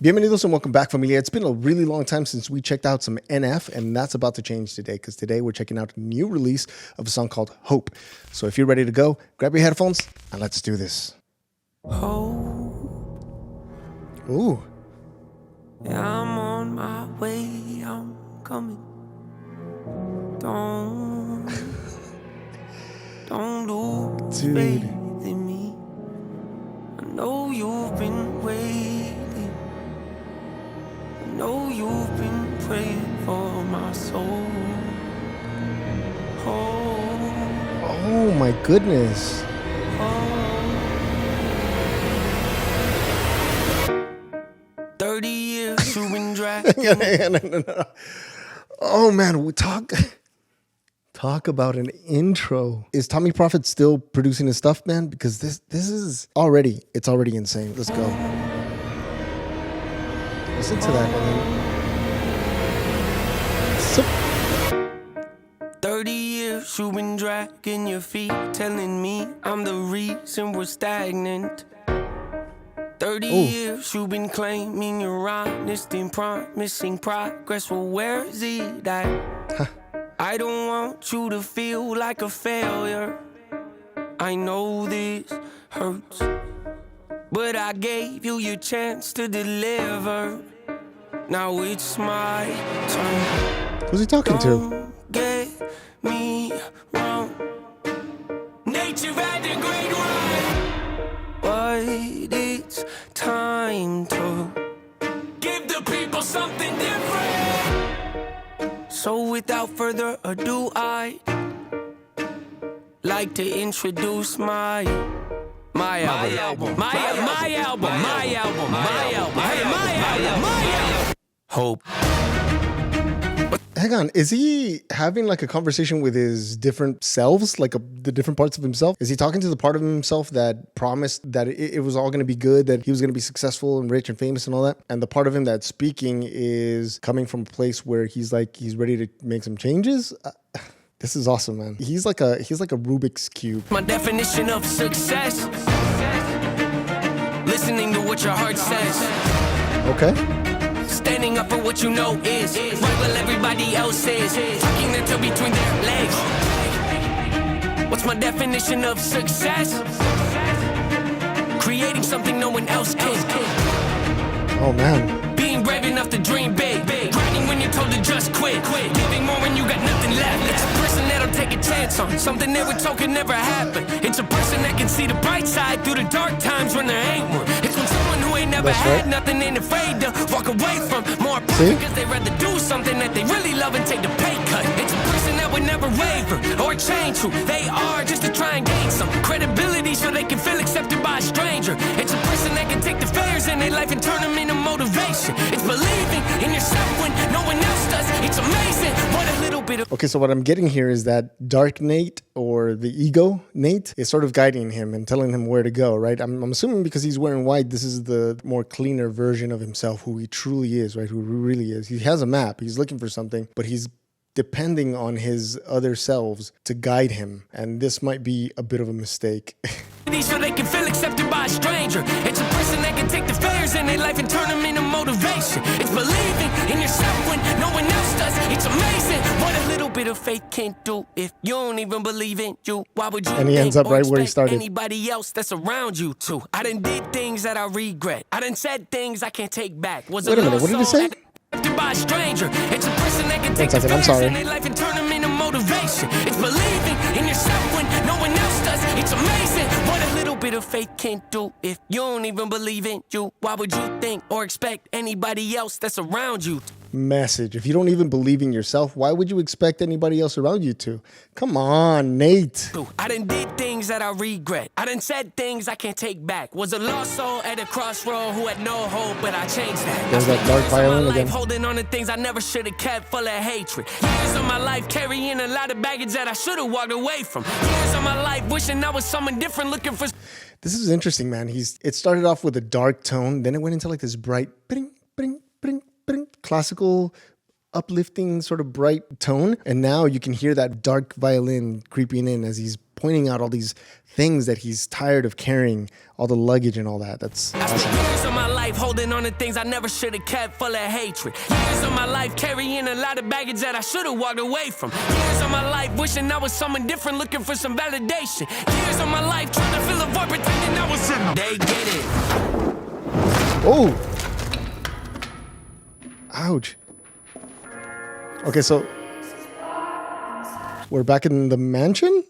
Bienvenidos and welcome back, familia. It's been a really long time since we checked out some NF, and that's about to change today because today we're checking out a new release of a song called Hope. So if you're ready to go, grab your headphones and let's do this. Ooh. Yeah, I'm on my way, I'm coming. Don't lose faith in me. I know you've been waiting. I know you've been praying for my soul. Oh my goodness. 30 years you've been dragging. No. Oh man, we talk about an intro. Is Tommy Prophet still producing his stuff, man? Because this is already insane. Let's go. Listen to that, man. 30 years you've been dragging your feet, telling me I'm the reason we're stagnant. 30 years you've been claiming you're honest and promising progress. Well, where is it at? I don't want you to feel like a failure. I know this hurts, but I gave you your chance to deliver. Now it's my turn. Who's he talking to? Don't get me wrong. Nature had a great run, but it's time to give the people something different. So without further ado, I'd like to introduce my album. Hope. Hang on, is he having like a conversation with his different selves, like the different parts of himself? Is he talking to the part of himself that promised that it was all going to be good, that he was going to be successful and rich and famous and all that? And the part of him that's speaking is coming from a place where he's ready to make some changes? This is awesome, man. He's like a Rubik's Cube. My definition of success. Listening to what your heart says. Okay. Standing up for what you know is right while everybody else is tucking their toe between their legs. What's my definition of success? Creating something no one else can. Oh man. Being brave enough to dream big. Grinding when you're told to just quit. Giving more when you got nothing left. It's a person that'll take a chance on something they were told could never happen. It's a person that can see the bright side through the dark times when there ain't one. It's when someone who ain't never had nothing ain't afraid to walk away from more because they rather do something that they really love and take the pay cut. It's a person that would never waver or change who they are just to try and gain some credibility so they can feel accepted by a stranger. It's a person that can take the failures in their life and turn them into motivation. It's believing in yourself when no one else does. It's amazing what a little bit of... Okay, so what I'm getting here is that Dark Nate, or the ego Nate, is sort of guiding him and telling him where to go, right? I'm assuming because he's wearing white, this is the more cleaner version of himself, who he truly is, right? Who he really is. He has a map. He's looking for something, but he's depending on his other selves to guide him. And this might be a bit of a mistake. So they can feel accepted by a stranger. It's a person that can take the failures in their life and turn them into motivation. It's believing in yourself when no one else does. It's amazing what a little bit of faith can do. If you don't even believe in you, why would you? And he ends up right where he started. Anybody else that's around you too. I done did things that I regret. I done said things I can't take back. Wait a minute, what did he say? By a stranger. It's a person that can take the failures in their life and turn them into motivation. It's believing in yourself when no one else does. It's amazing what a little bit of faith can do. If you don't even believe in you, why would you think or expect anybody else that's around you? Message. If you don't even believe in yourself, why would you expect anybody else around you to? Come on, Nate. I done did things that I regret. I done said things I can't take back. Was a lost soul at a crossroad who had no hope, but I changed that. There's that dark violin again. Holding on to things I never should have kept, full of hatred. Years of my life carrying a lot of baggage that I should have walked away from. Years of my life wishing I was someone different, looking for... This is interesting, man. It started off with a dark tone, then it went into like this bright, bring, classical, uplifting, sort of bright tone. And now you can hear that dark violin creeping in as he's pointing out all these things that he's tired of carrying, all the luggage and all that. That's I awesome. spent years of my life holding on to things I never should have kept, full of hatred. Years of my life carrying a lot of baggage that I should have walked away from. Years of my life wishing I was someone different, looking for some validation. Years of my life trying to fill a void, pretending I was in them. They get it. Oh! Ouch. Okay, so we're back in the mansion?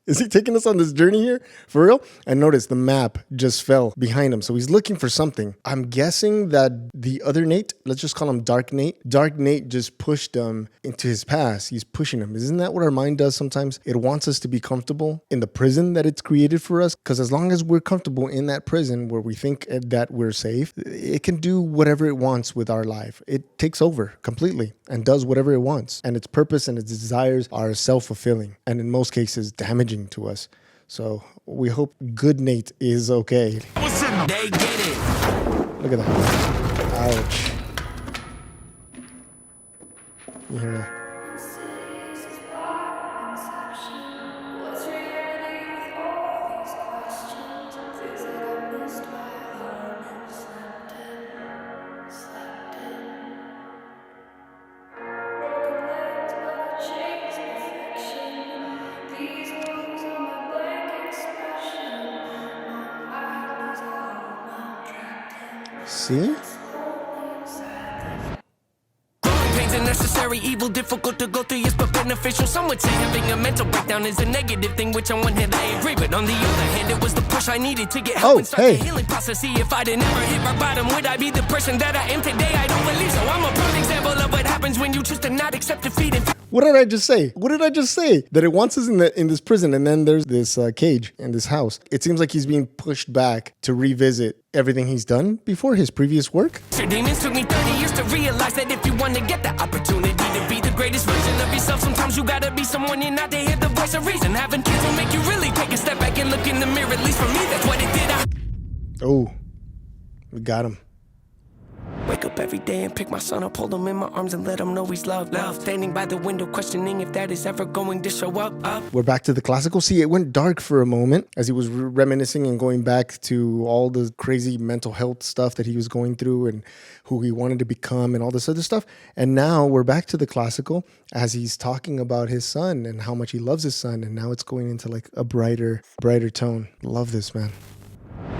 Is he taking us on this journey here? For real? And notice the map just fell behind him. So he's looking for something. I'm guessing that the other Nate, let's just call him Dark Nate. Dark Nate just pushed him into his past. He's pushing him. Isn't that what our mind does sometimes? It wants us to be comfortable in the prison that it's created for us. Because as long as we're comfortable in that prison where we think that we're safe, it can do whatever it wants with our life. It takes over completely and does whatever it wants. And its purpose and its desires are self-fulfilling and in most cases damaging to us. So we hope good Nate is okay. They get it. Look at that. Ouch. You hear that? See? Pain's a necessary evil, difficult to go through, yes, but beneficial. Some would say having a mental breakdown is a negative thing, which on one hand I agree, but on the other hand, it was the push I needed to get help and start the healing process. See, if I'd never hit my bottom, would I be the person that I am today? I don't believe so. I'm a prime example of what happens when you choose to not accept defeat. What did I just say? What did I just say? That it wants us in this prison, and then there's this cage in this house. It seems like he's being pushed back to revisit everything he's done before, his previous work. Your demons took me 30 years to realize that if you want to get the opportunity to be the greatest version of yourself, sometimes you gotta be someone you're not to hear the voice of reason. Having kids will make you really take a step back and look in the mirror. At least for me, that's what it did. Oh, we got him. Wake up every day and pick my son up, hold him in my arms and let him know he's loved. Standing by the window, questioning if that is ever going to show up. We're back to the classical. See, it went dark for a moment as he was reminiscing and going back to all the crazy mental health stuff that he was going through and who he wanted to become and all this other stuff. And now we're back to the classical as he's talking about his son and how much he loves his son. And now it's going into like a brighter tone. Love this, man.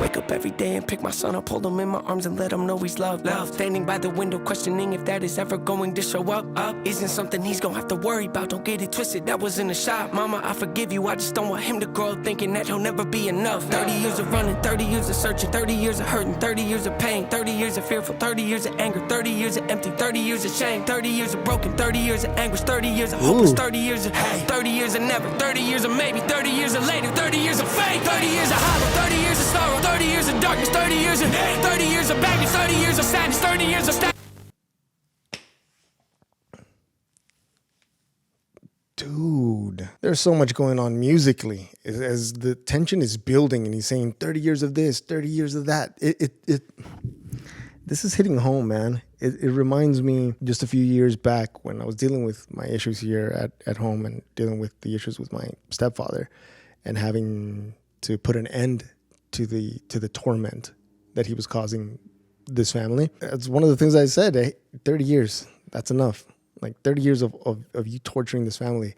Wake up every day and pick my son up, hold him in my arms and let him know he's loved. Standing by the window, questioning if that is ever going to show up. Isn't something he's gonna have to worry about, don't get it twisted, that was in the shop. Mama, I forgive you, I just don't want him to grow up thinking that he'll never be enough. 30 years of running, 30 years of searching, 30 years of hurting, 30 years of pain, 30 years of fearful, 30 years of anger, 30 years of empty, 30 years of shame, 30 years of broken, 30 years of anguish, 30 years of hopeless, 30 years of hate, 30 years of never, 30 years of maybe, 30 years of later, 30 years of fate, 30 years of hollow, 30 years of sorrow, 30 years of darkness, 30 years of hate, 30 years of baggage, 30 years of sadness, 30 years of Dude, there's so much going on musically as the tension is building and he's saying 30 years of this, 30 years of that. This is hitting home, man. It reminds me just a few years back when I was dealing with my issues here at home and dealing with the issues with my stepfather and having to put an end to the torment that he was causing this family. It's one of the things I said, hey, 30 years, that's enough. Like 30 years of you torturing this family,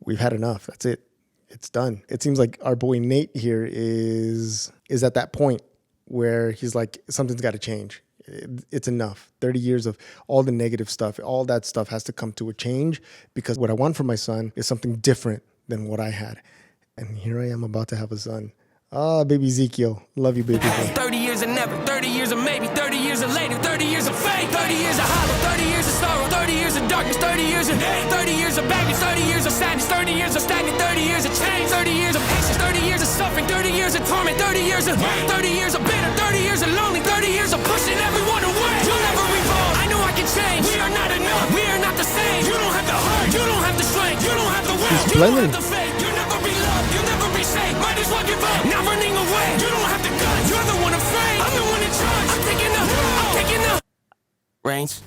we've had enough. That's it. It's done. It seems like our boy Nate here is at that point where he's like, something's got to change. It's enough. 30 years of all the negative stuff, all that stuff has to come to a change because what I want for my son is something different than what I had. And here I am about to have a son. Ah, baby Ezekiel. Love you, baby boy. 30 years of never, 30 years of maybe, 30 years of later, 30 years of fate, 30 years of hollow, 30 years of sorrow, 30 years of darkness, 30 years of hate, 30 years of baggage, 30 years of sadness, 30 years of stagnant, 30 years of change, 30 years of patience, 30 years of suffering, 30 years of torment, 30 years of hate, 30 years of bitter, 30 years of lonely, 30 years of pushing everyone away. You'll never revolve. I know I can change. We are not enough. We are not the same. You don't have the heart. You don't have the strength. You don't have the will. You don't have the faith. You'll never be loved. You'll never be safe. Might as well give up. Not running away. You don't have the guts. You're the one afraid. I'm the one in charge. I'm taking the reins.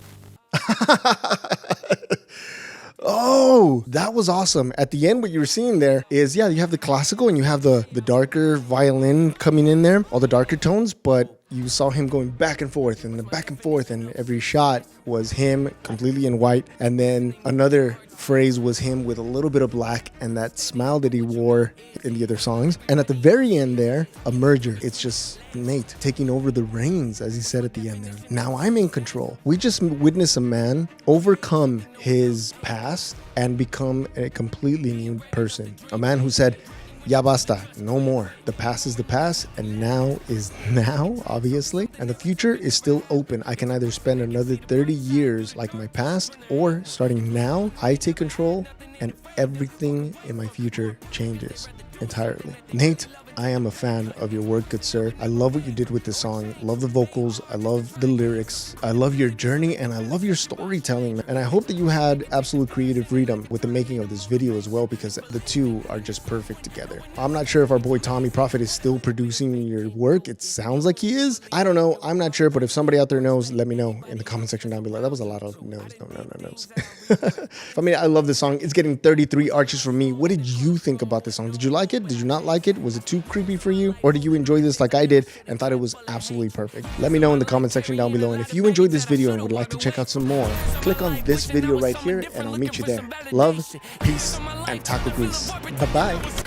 Oh, that was awesome. At the end, what you were seeing there is, yeah, you have the classical and you have the darker violin coming in there, all the darker tones, but you saw him going back and forth and back and forth, and every shot was him completely in white. And then another phrase was him with a little bit of black and that smile that he wore in the other songs. And at the very end there, a merger. It's just Nate taking over the reins, as he said at the end there. Now I'm in control. We just witnessed a man overcome his past and become a completely new person. A man who said, ya basta, no more. The past is the past, and now is now, obviously. And the future is still open. I can either spend another 30 years like my past, or starting now, I take control and everything in my future changes entirely. Nate, I am a fan of your work, good sir. I love what you did with this song. Love the vocals. I love the lyrics. I love your journey, and I love your storytelling. And I hope that you had absolute creative freedom with the making of this video as well, because the two are just perfect together. I'm not sure if our boy Tommy Prophet is still producing your work. It sounds like he is. I don't know. I'm not sure, but if somebody out there knows, let me know in the comment section down below. That was a lot of no's. No. I mean, I love this song. It's getting 33 arches from me. What did you think about this song? Did you like it? Did you not like it? Was it too creepy for you, or did you enjoy this like I did and thought it was absolutely perfect? Let me know in the comment section down below. And if you enjoyed this video and would like to check out some more, click on this video right here and I'll meet you there. Love, peace, and taco grease. Bye-bye.